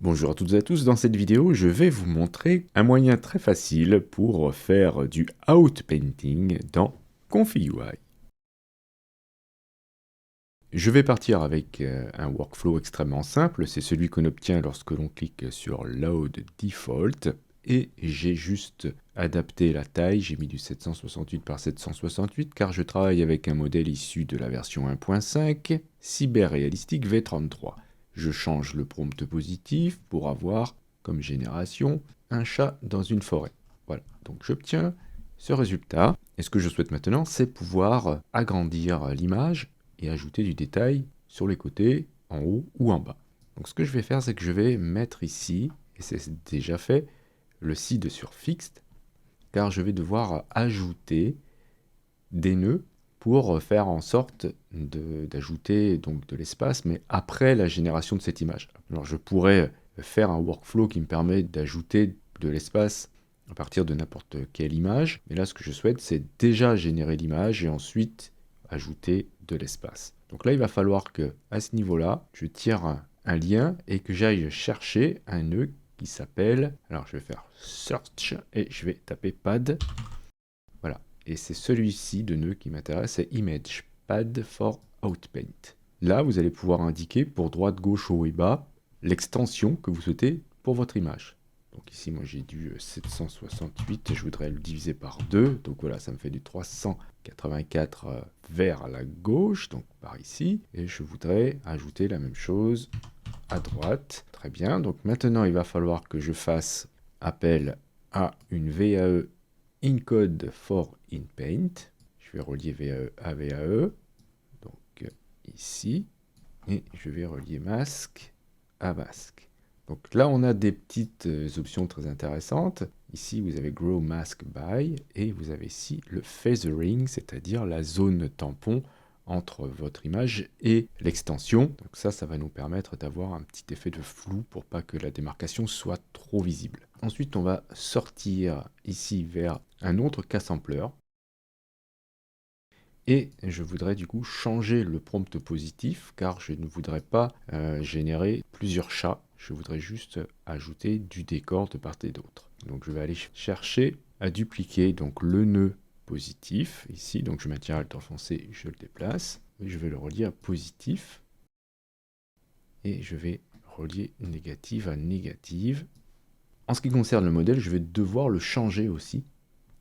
Bonjour à toutes et à tous, dans cette vidéo je vais vous montrer un moyen très facile pour faire du outpainting dans ComfyUI. Je vais partir avec un workflow extrêmement simple, c'est celui qu'on obtient lorsque l'on clique sur Load Default et j'ai juste adapté la taille, j'ai mis du 768 par 768 car je travaille avec un modèle issu de la version 1.5 Cyberrealistic V33. Je change le prompt positif pour avoir comme génération un chat dans une forêt. Voilà, donc j'obtiens ce résultat. Et ce que je souhaite maintenant, c'est pouvoir agrandir l'image et ajouter du détail sur les côtés, en haut ou en bas. Donc ce que je vais faire, c'est que je vais mettre ici, et c'est déjà fait, le seed sur fixed, car je vais devoir ajouter des nœuds pour faire en sorte d'ajouter donc de l'espace, mais après la génération de cette image. Alors je pourrais faire un workflow qui me permet d'ajouter de l'espace à partir de n'importe quelle image, mais là ce que je souhaite c'est déjà générer l'image et ensuite ajouter de l'espace. Donc là il va falloir que à ce niveau-là, je tire un lien et que j'aille chercher un nœud qui s'appelle, alors je vais faire search et je vais taper pad. Voilà, et c'est celui-ci de nœud qui m'intéresse, c'est Image Pad for Outpaint. Là, vous allez pouvoir indiquer pour droite, gauche, haut et bas l'extension que vous souhaitez pour votre image. Donc ici, moi j'ai du 768, je voudrais le diviser par 2, donc voilà, ça me fait du 384 vers la gauche, donc par ici, et je voudrais ajouter la même chose à droite. Très bien, donc maintenant il va falloir que je fasse appel à une VAE Encode for InPaint. Je vais relier VAE à VAE, donc ici, et je vais relier masque à masque. Donc là, on a des petites options très intéressantes. Ici, vous avez Grow Mask By, et vous avez ici le Feathering, c'est-à-dire la zone tampon entre votre image et l'extension. Donc ça va nous permettre d'avoir un petit effet de flou pour pas que la démarcation soit trop visible. Ensuite, on va sortir ici vers un autre K-sampler. Et je voudrais du coup changer le prompt positif car je ne voudrais pas générer plusieurs chats. Je voudrais juste ajouter du décor de part et d'autre. Donc je vais aller chercher à dupliquer donc le nœud positif ici. Donc je maintiens Alt enfoncé, je le déplace. Et je vais le relier à positif. Et je vais relier négative à négative. En ce qui concerne le modèle, je vais devoir le changer aussi.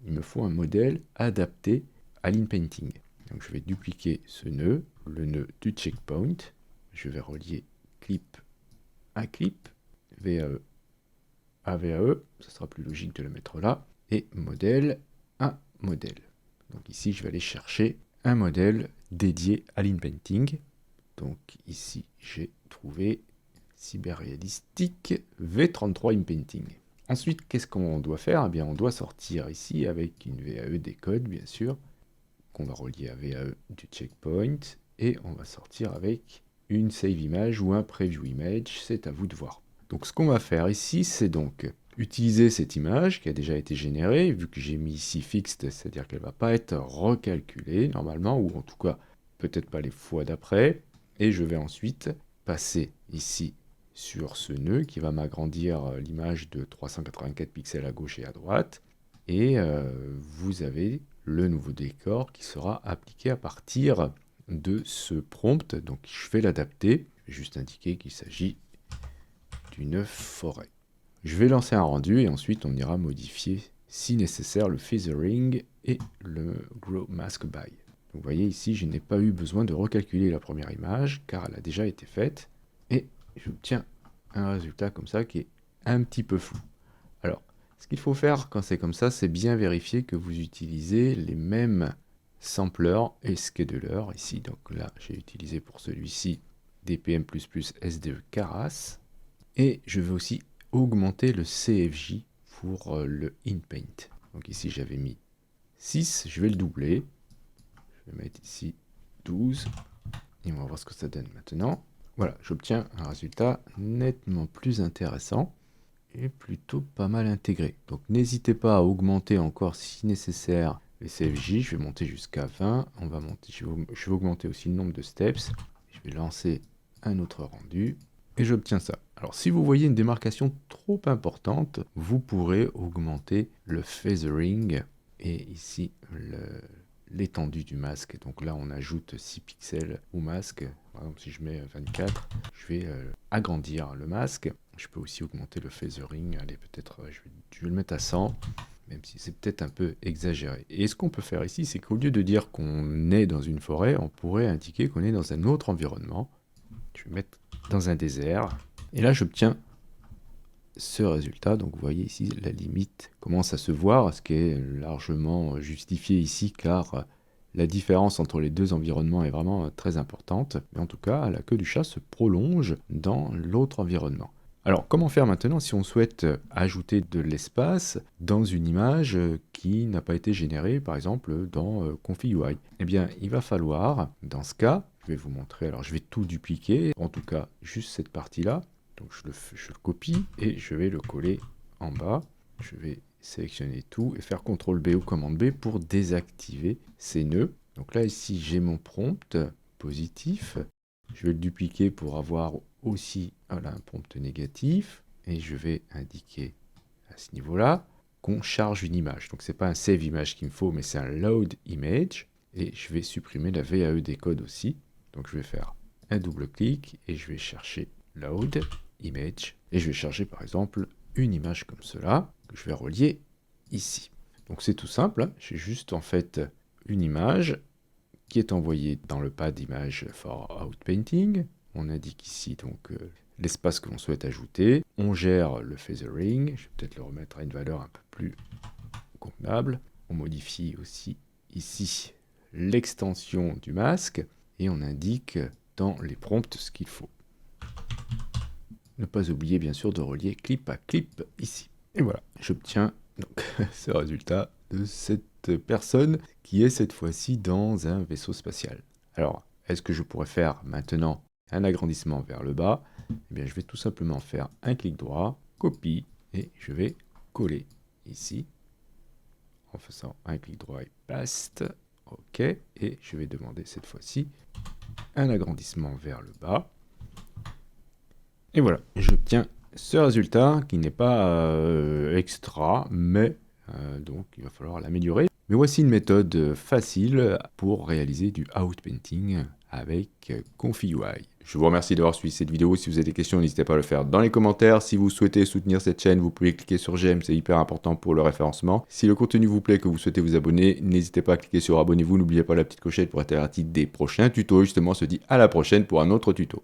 Il me faut un modèle adapté à l'inpainting. Donc je vais dupliquer ce nœud, le nœud du checkpoint. Je vais relier clip à clip, VAE à VAE. Ce sera plus logique de le mettre là. Et modèle à modèle. Donc ici, je vais aller chercher un modèle dédié à l'inpainting. Donc ici, j'ai trouvé Cyberrealistic V33 Inpainting. Ensuite, qu'est-ce qu'on doit faire? Eh bien, on doit sortir ici avec une VAE décode, bien sûr, qu'on va relier à VAE du checkpoint, et on va sortir avec une save image ou un preview image, c'est à vous de voir. Donc ce qu'on va faire ici, c'est donc utiliser cette image qui a déjà été générée, vu que j'ai mis ici fixed, c'est-à-dire qu'elle ne va pas être recalculée normalement, ou en tout cas peut-être pas les fois d'après, et je vais ensuite passer ici sur ce nœud qui va m'agrandir l'image de 384 pixels à gauche et à droite, et vous avez le nouveau décor qui sera appliqué à partir de ce prompt. Donc je vais l'adapter, je vais juste indiquer qu'il s'agit d'une forêt. Je vais lancer un rendu et ensuite on ira modifier si nécessaire le feathering et le grow mask by. Vous voyez ici, je n'ai pas eu besoin de recalculer la première image car elle a déjà été faite et j'obtiens un résultat comme ça qui est un petit peu flou. Alors, ce qu'il faut faire quand c'est comme ça, c'est bien vérifier que vous utilisez les mêmes samplers et schedulers ici. Donc là, j'ai utilisé pour celui-ci DPM++ SDE Keras. Et je vais aussi augmenter le CFJ pour le InPaint. Donc ici, j'avais mis 6, je vais le doubler. Je vais mettre ici 12. Et on va voir ce que ça donne maintenant. Voilà, j'obtiens un résultat nettement plus intéressant et plutôt pas mal intégré. Donc n'hésitez pas à augmenter encore si nécessaire les CFJ. Je vais monter jusqu'à 20. Je vais augmenter aussi le nombre de steps. Je vais lancer un autre rendu. et j'obtiens ça. Alors si vous voyez une démarcation trop importante, vous pourrez augmenter le feathering et ici l'étendue du masque. Donc là on ajoute 6 pixels au masque. Par exemple si je mets 24, je vais agrandir le masque. Je peux aussi augmenter le feathering. Allez, peut-être je vais le mettre à 100. Même si c'est peut-être un peu exagéré. Et ce qu'on peut faire ici, c'est qu'au lieu de dire qu'on est dans une forêt, on pourrait indiquer qu'on est dans un autre environnement. Je vais mettre dans un désert. Et là, j'obtiens ce résultat. Donc vous voyez ici, la limite commence à se voir, ce qui est largement justifié ici, car la différence entre les deux environnements est vraiment très importante. Mais en tout cas, la queue du chat se prolonge dans l'autre environnement. Alors, comment faire maintenant si on souhaite ajouter de l'espace dans une image qui n'a pas été générée, par exemple, dans Config.ui? Eh bien, il va falloir, dans ce cas, je vais vous montrer, alors je vais tout dupliquer, en tout cas, juste cette partie-là. Donc, je le copie et je vais le coller en bas. Je vais sélectionner tout et faire CTRL-B ou commande B pour désactiver ces nœuds. Donc là, ici, j'ai mon prompt positif. Je vais le dupliquer pour avoir aussi un prompt négatif et je vais indiquer à ce niveau-là qu'on charge une image. Donc c'est pas un save image qu'il me faut, mais c'est un load image et je vais supprimer la VAE des codes aussi. Donc je vais faire un double clic et je vais chercher load image et je vais charger par exemple une image comme cela que je vais relier ici. Donc c'est tout simple, hein. J'ai juste en fait une image qui est envoyé dans le pad image for outpainting. On indique ici donc l'espace que l'on souhaite ajouter. On gère le feathering. Je vais peut-être le remettre à une valeur un peu plus convenable. On modifie aussi ici l'extension du masque et on indique dans les prompts ce qu'il faut. Ne pas oublier bien sûr de relier clip à clip ici. Et voilà, j'obtiens donc ce résultat de cette personne qui est cette fois-ci dans un vaisseau spatial. Alors, est-ce que je pourrais faire maintenant un agrandissement vers le bas? Eh bien, je vais tout simplement faire un clic droit, copie, et je vais coller ici, en faisant un clic droit et paste. OK, et je vais demander cette fois-ci un agrandissement vers le bas. Et voilà, j'obtiens ce résultat qui n'est pas extra, mais donc il va falloir l'améliorer. Mais voici une méthode facile pour réaliser du outpainting avec Config.ui. Je vous remercie d'avoir suivi cette vidéo. Si vous avez des questions, n'hésitez pas à le faire dans les commentaires. Si vous souhaitez soutenir cette chaîne, vous pouvez cliquer sur j'aime, c'est hyper important pour le référencement. Si le contenu vous plaît, que vous souhaitez vous abonner, n'hésitez pas à cliquer sur abonnez-vous. N'oubliez pas la petite clochette pour être averti des prochains tutos. Justement, on se dit à la prochaine pour un autre tuto.